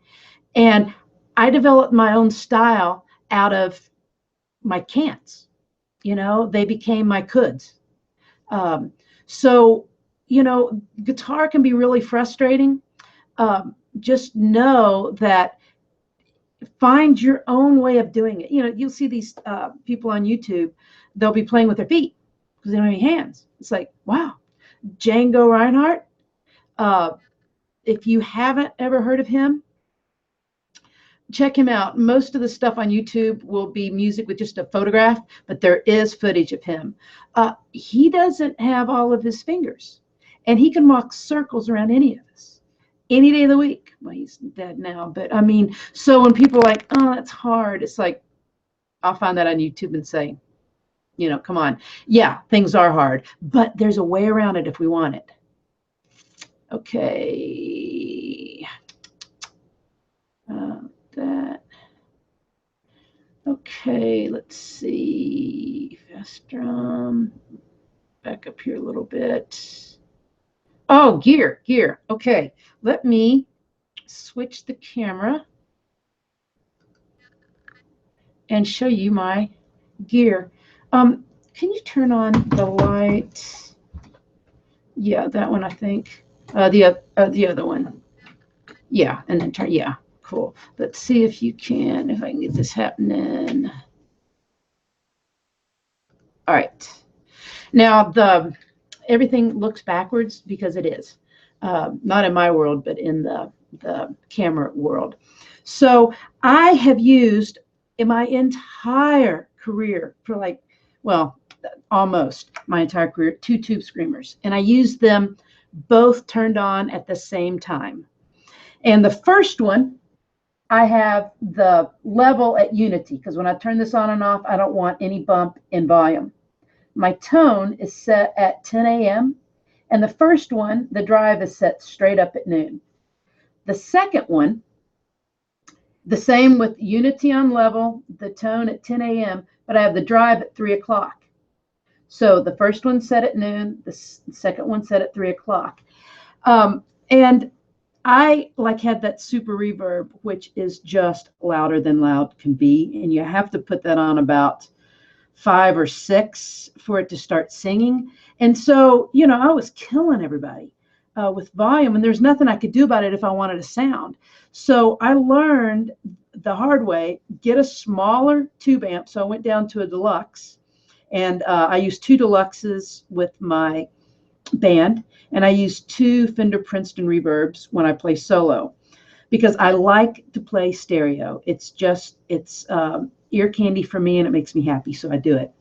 And I developed my own style out of my can'ts. You know, they became my coulds. So, you know, guitar can be really frustrating. Just know that find your own way of doing it. You know, you'll see these people on YouTube, they'll be playing with their feet because they don't have any hands. It's like, wow. Django Reinhardt, if you haven't ever heard of him, check him out. Most of the stuff on YouTube will be music with just a photograph, but there is footage of him. He doesn't have all of his fingers, and he can walk circles around any of us any day of the week. Well, he's dead now, but I mean, so when people are like, oh, that's hard, it's like, I'll find that on YouTube and say, you know, come on. Yeah, things are hard, but there's a way around it if we want it. Okay. That. Okay, let's see. Fast drum. Back up here a little bit. Oh, gear. Okay, let me switch the camera and show you my gear. Can you turn on the light? Yeah, that one, I think. The other one. Yeah, and then turn. Yeah, cool. Let's see if you can, if I can get this happening. All right. Now everything looks backwards because it is. Not in my world, but in the camera world. So I have used in my entire career for like, well, almost my entire career, 2 tube screamers. And I used them both turned on at the same time. And the first one, I have the level at unity, because when I turn this on and off, I don't want any bump in volume. My tone is set at 10 a.m. And the first one, the drive, is set straight up at noon. The second one, the same with unity on level, the tone at 10 a.m., but I have the drive at 3 o'clock. So the first one set at noon, the second one set at 3 o'clock. And I had that super reverb, which is just louder than loud can be. And you have to put that on about 5 or 6 for it to start singing. And so, I was killing everybody with volume, and there's nothing I could do about it if I wanted to sound. So I learned the hard way, get a smaller tube amp. So I went down to a deluxe, and I used 2 deluxes with my band, and I use 2 Fender Princeton reverbs when I play solo, because I like to play stereo. It's ear candy for me, and it makes me happy, so I do it.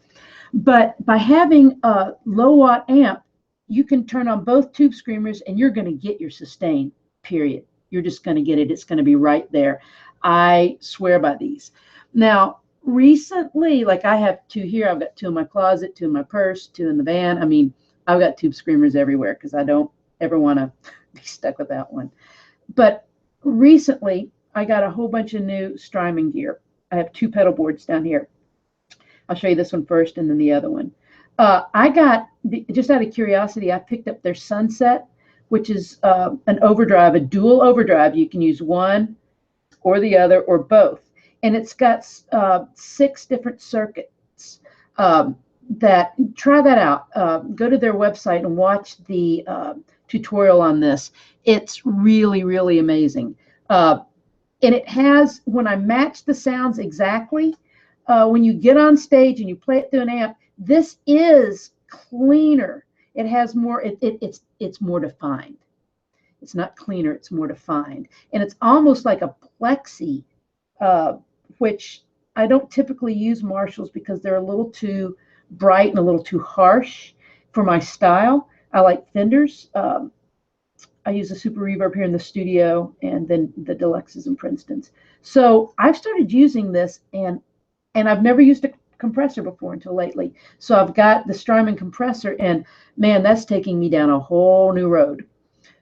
But by having a low watt amp, you can turn on both tube screamers, and you're going to get your sustain, period. You're just going to get it. It's going to be right there. I swear by these. Now, recently, like I have 2 here. I've got 2 in my closet, 2 in my purse, 2 in the van. I mean, I've got tube screamers everywhere because I don't ever want to be stuck with that one. But recently, I got a whole bunch of new strumming gear. I have 2 pedal boards down here. I'll show you this one first and then the other one. I got, just out of curiosity, I picked up their Sunset, which is an overdrive, a dual overdrive. You can use one or the other or both. And it's got 6 different circuits. Try that out. Go to their website and watch the tutorial on this. It's really, really amazing. And it has, when I match the sounds exactly, when you get on stage and you play it through an amp, this is cleaner. It has more, it's more defined. It's not cleaner, it's more defined. And it's almost like a plexi, which I don't typically use Marshalls because they're a little too bright and a little too harsh for my style. I like Fenders. I use a super reverb here in the studio, and then the Deluxes and Princetons. So I've started using this, and I've never used a compressor before until lately. So I've got the Strymon compressor, and man, that's taking me down a whole new road.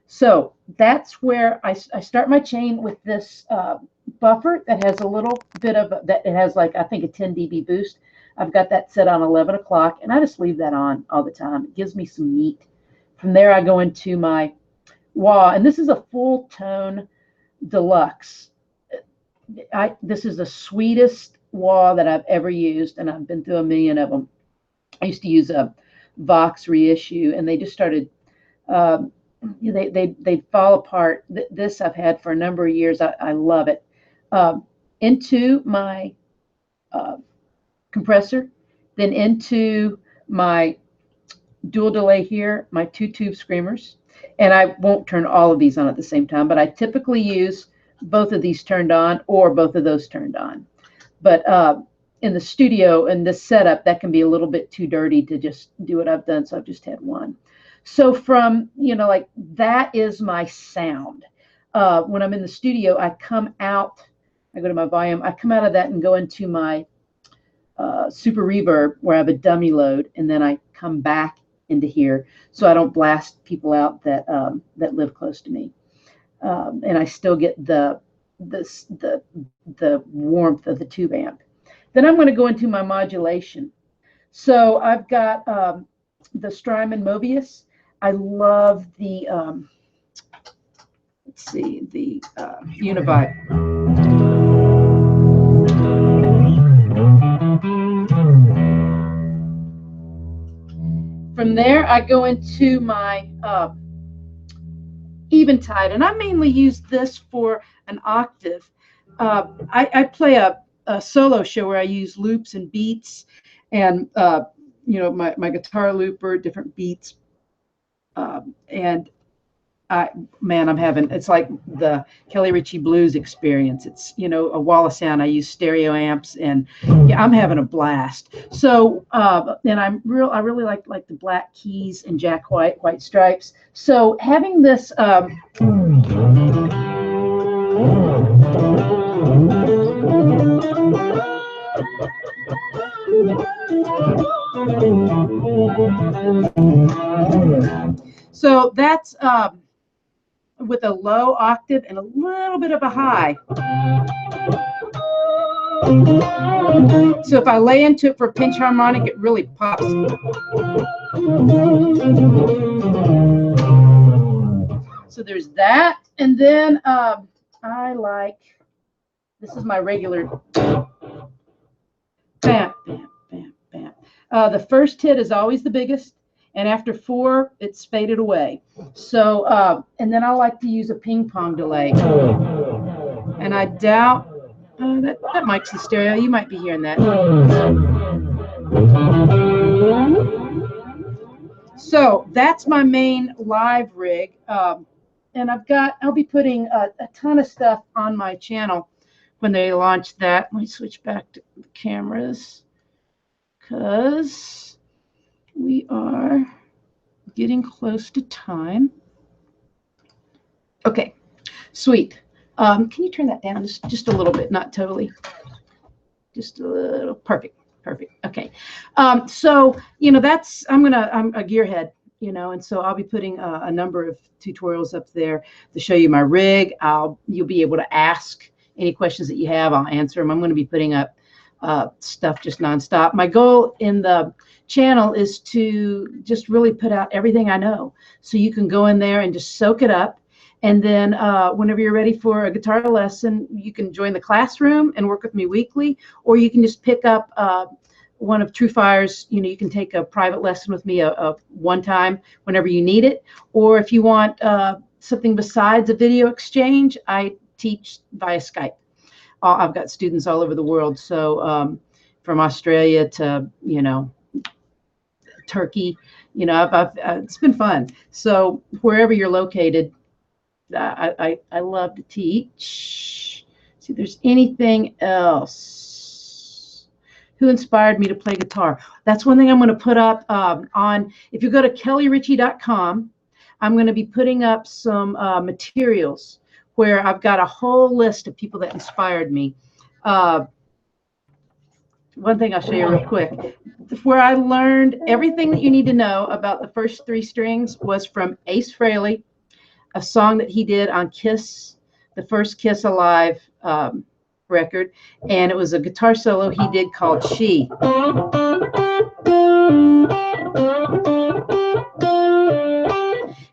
So that's where I start my chain with this buffer that has a little bit of, that it has like, I think a 10 dB boost. I've got that set on 11 o'clock, and I just leave that on all the time. It gives me some meat. From there, I go into my wah, and this is a full tone deluxe. This is the sweetest wah that I've ever used, and I've been through a million of them. I used to use a Vox reissue, and they just started, they fall apart. This I've had for a number of years. I love it. Into my compressor, then into my dual delay here, my 2 tube screamers, and I won't turn all of these on at the same time, but I typically use both of these turned on or both of those turned on. But in the studio, in this setup, that can be a little bit too dirty to just do what I've done, so I've just had one. So from, like, that is my sound. When I'm in the studio, I come out, I go to my volume, I come out of that and go into my super reverb where I have a dummy load, and then I come back into here so I don't blast people out that that live close to me, and I still get the warmth of the tube amp. Then I'm going to go into my modulation. So I've got the Strymon Mobius. I love the let's see, the Univibe. From there, I go into my Eventide, and I mainly use this for an octave. I play a solo show where I use loops and beats, and my guitar looper, different beats, and Man, it's like the Kelly Richey blues experience. It's, you know, a wall of sound. I use stereo amps, and yeah, I'm having a blast. So, and I really like the black keys and Jack White stripes. So having this, so that's, with a low octave and a little bit of a high. So if I lay into it for pinch harmonic, it really pops. So there's that. And then I like, this is my regular bam, bam, bam, bam. The first hit is always the biggest. And after 4, it's faded away. So, and then I like to use a ping pong delay. And I doubt that mic's in stereo. You might be hearing that. So that's my main live rig. And I'll be putting a ton of stuff on my channel when they launch that. Let me switch back to the cameras, because we are getting close to time. Okay, sweet. Can you turn that down just a little bit? Not totally. Just a little. Perfect. Okay. So, you know, I'm a gearhead, you know, and so I'll be putting a number of tutorials up there to show you my rig. You'll be able to ask any questions that you have. I'll answer them. I'm going to be putting up stuff just nonstop. My goal in the channel is to just really put out everything I know, so you can go in there and just soak it up. And then whenever you're ready for a guitar lesson, you can join the classroom and work with me weekly, or you can just pick up one of TrueFire's, you know, you can take a private lesson with me a one time whenever you need it. Or if you want something besides a video exchange, I teach via Skype. I've got students all over the world. So from Australia to, you know, Turkey, you know, it's been fun. So wherever you're located, I love to teach. See if there's anything else. Who inspired me to play guitar? That's one thing I'm going to put up on. If you go to kellyrichey.com, I'm going to be putting up some materials where I've got a whole list of people that inspired me. One thing I'll show you real quick. Where I learned everything that you need to know about the first 3 strings was from Ace Frehley, a song that he did on Kiss, the first Kiss Alive record, and it was a guitar solo he did called She.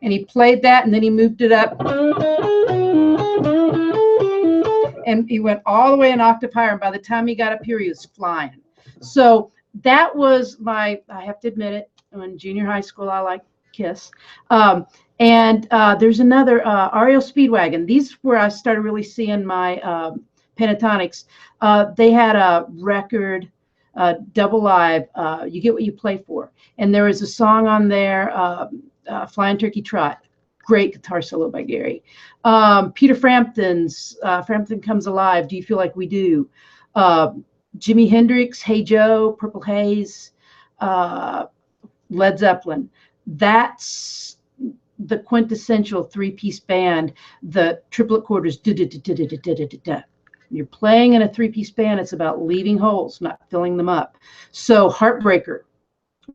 And he played that, and then he moved it up, and he went all the way an octave higher, and by the time he got up here, he was flying. So that was I have to admit it, in junior high school, I liked Kiss. And there's another, REO Speedwagon. These where I started really seeing my pentatonics. They had a record, double live, You Get What You Play For. And there was a song on there, Flying Turkey Trot. Great guitar solo by Gary. Peter Frampton's Frampton Comes Alive, Do You Feel Like We Do? Jimi Hendrix, Hey Joe, Purple Haze, Led Zeppelin. That's the quintessential 3-piece band. The triplet chord is da-da-da-da-da-da-da-da. You're playing in a 3-piece band. It's about leaving holes, not filling them up. So Heartbreaker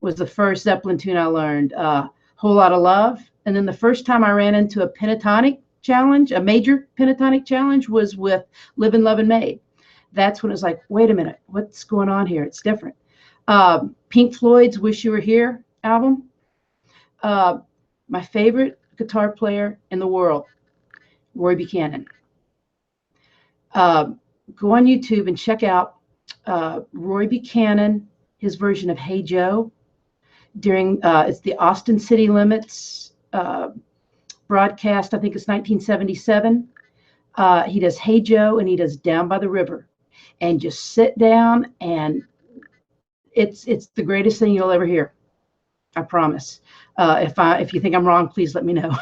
was the first Zeppelin tune I learned. Whole Lot of Love. And then the first time I ran into a pentatonic challenge, a major pentatonic challenge, was with Livin' Lovin' Maid. That's when it was like, wait a minute, what's going on here? It's different. Pink Floyd's Wish You Were Here album. My favorite guitar player in the world, Roy Buchanan. Go on YouTube and check out Roy Buchanan, his version of Hey Joe during it's the Austin City Limits broadcast. I think it's 1977. He does Hey Joe and he does Down by the River, and just sit down, and it's the greatest thing you'll ever hear. I promise. If you think I'm wrong, please let me know.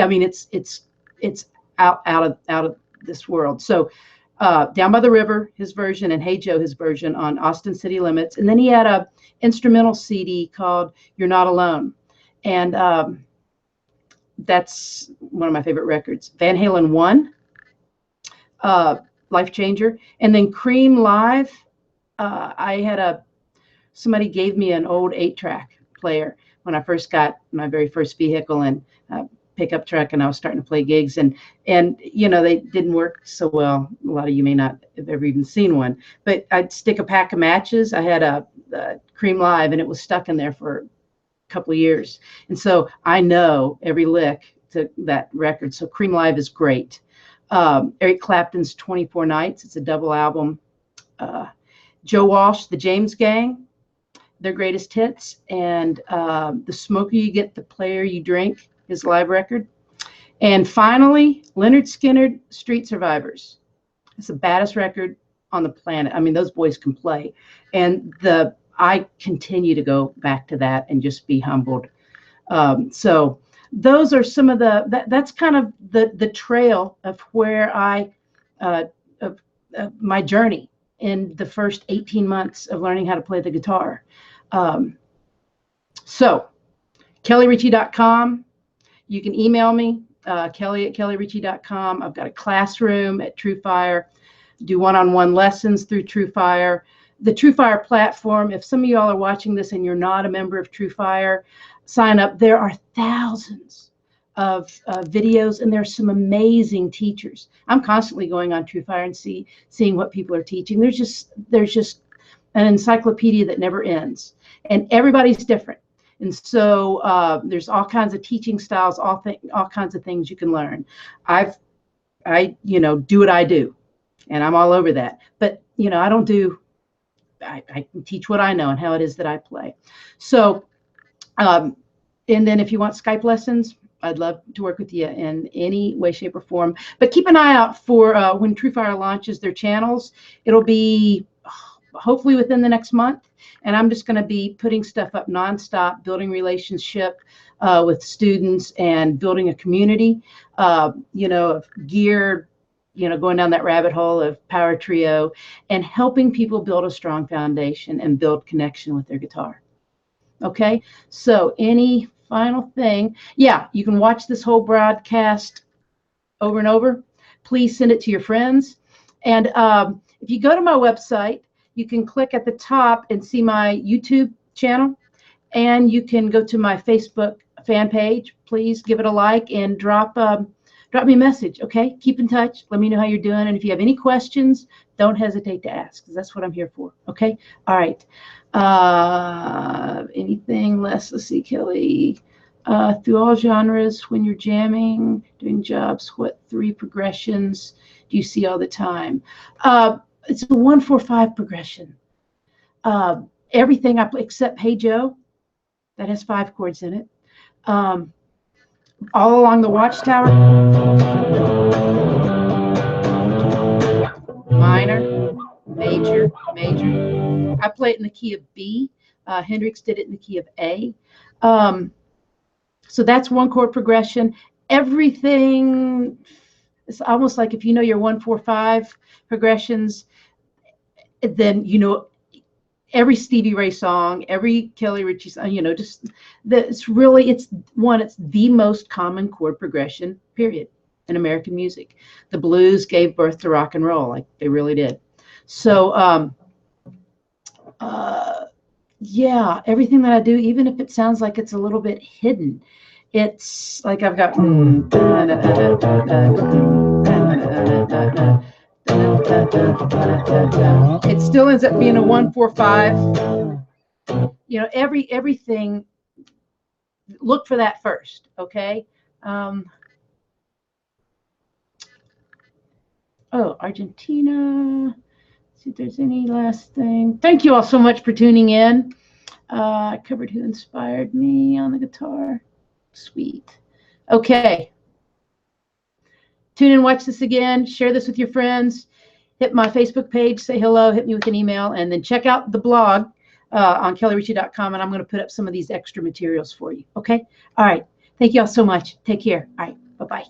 I mean, it's out of this world. So Down by the River, his version, and Hey Joe, his version on Austin City Limits. And then he had a instrumental CD called You're Not Alone. And that's one of my favorite records. Van Halen 1, Life Changer. And then Cream Live, I had somebody gave me an old 8-track player when I first got my very first vehicle and pickup truck, and I was starting to play gigs, and you know, they didn't work so well. A lot of you may not have ever even seen one, but I'd stick a pack of matches. I had a Cream Live, and it was stuck in there for a couple of years, and so I know every lick to that record. So Cream Live is great. Eric Clapton's 24 Nights, it's a double album. Joe Walsh, the James Gang, their greatest hits, and The Smoker You Get, the Player You Drink, his live record. And finally, Leonard Skynyrd, Street Survivors. It's the baddest record on the planet. I mean, those boys can play. And I continue to go back to that and just be humbled. So those are some of that's kind of the trail of where of my journey in the first 18 months of learning how to play the guitar. So kellyrichey.com. You can email me, kelly@kellyrichey.com. I've got a classroom at TrueFire, do one-on-one lessons through TrueFire. The TrueFire platform, if some of y'all are watching this and you're not a member of TrueFire, sign up. There are thousands of videos, and there's some amazing teachers. I'm constantly going on TrueFire and seeing what people are teaching. There's just an encyclopedia that never ends, and everybody's different. And so there's all kinds of teaching styles, all kinds of things you can learn. I do what I do, and I'm all over that. But I can teach what I know and how it is that I play. So, and then if you want Skype lessons, I'd love to work with you in any way, shape, or form. But keep an eye out for when TrueFire launches their channels. It'll be hopefully within the next month. And I'm just going to be putting stuff up nonstop, building relationship with students and building a community, of gear, going down that rabbit hole of Power Trio and helping people build a strong foundation and build connection with their guitar. Okay, so any final thing? Yeah, you can watch this whole broadcast over and over. Please send it to your friends. And if you go to my website, you can click at the top and see my YouTube channel, and you can go to my Facebook fan page. Please give it a like and drop me a message, okay? Keep in touch. Let me know how you're doing. And if you have any questions, don't hesitate to ask, because that's what I'm here for, okay? All right. Anything less? Let's see, Kelly. Through all genres, when you're jamming, doing jobs, what 3 progressions do you see all the time? It's a 1-4-5 progression. Everything I play except Hey Joe, that has 5 chords in it. All along the Watchtower, minor, major, major. I play it in the key of B. Hendrix did it in the key of A. So that's 1-chord progression. Everything, it's almost like if you know your 1-4-5 progressions, then every Stevie Ray song, every Kelly Richey song, it's the most common chord progression, period, in American music. The blues gave birth to rock and roll, like they really did. So, yeah, everything that I do, even if it sounds like it's a little bit hidden, it's like I've got it still ends up being a 1-4-5. Everything. Look for that first, okay? Argentina. Let's see if there's any last thing. Thank you all so much for tuning in. I covered who inspired me on the guitar. Sweet. Okay. Tune in, watch this again, share this with your friends, hit my Facebook page, say hello, hit me with an email, and then check out the blog. on kellyrichey.com, and I'm going to put up some of these extra materials for you. Okay. All right. Thank you all so much. Take care. All right. Bye-bye.